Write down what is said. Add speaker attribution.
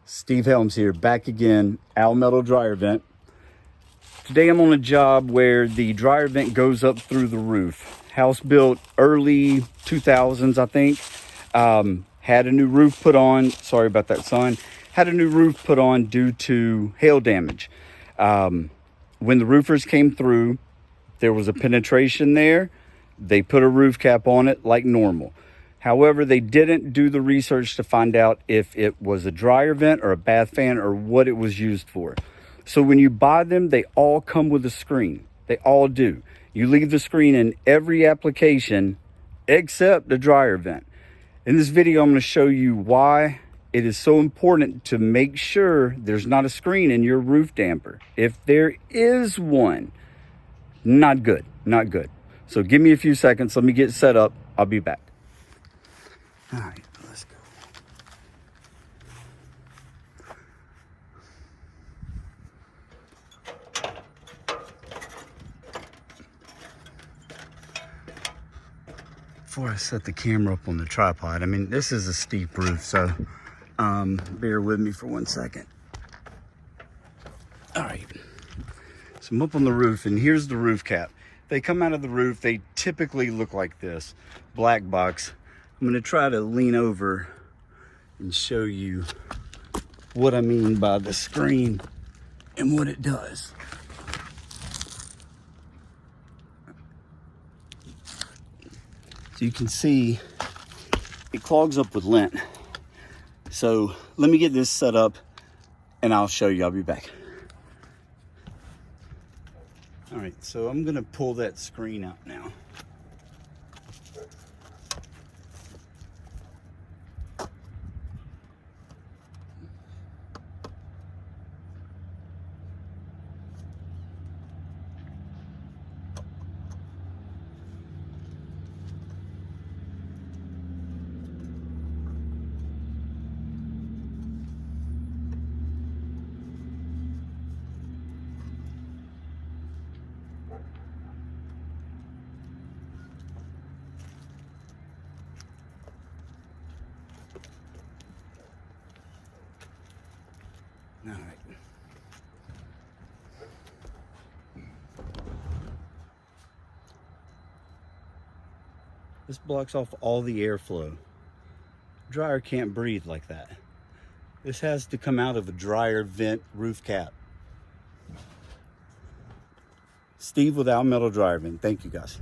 Speaker 1: Steve Helms here, back again, Almetal dryer vent. Today I'm on a job where the dryer vent goes up through the roof. House built early 2000s, I think. Had a new roof put on, sorry about that, son. Had a new roof put on due to hail damage. When the roofers came through, there was a penetration there. They put a roof cap on it like normal. However, they didn't do the research to find out if it was a dryer vent or a bath fan or what it was used for. So when you buy them, they all come with a screen. They all do. You leave the screen in every application except the dryer vent. In this video, I'm going to show you why it is so important to make sure there's not a screen in your roof damper. If there is one, not good, not good. So give me a few seconds. Let me get set up. I'll be back. All right, let's go. Before I set the camera up on the tripod, I mean, this is a steep roof, so bear with me for 1 second. All right, so I'm up on the roof, and here's the roof cap. They come out of the roof, they typically look like this, black box. I'm gonna try to lean over and show you what I mean by the screen and what it does. So you can see it clogs up with lint. So let me get this set up and I'll show you. I'll be back. All right, so I'm gonna pull that screen out now. All right. This blocks off all the airflow. Dryer can't breathe like that. This has to come out of a dryer vent roof cap. Steve with Almetal dryer vent. Thank you guys.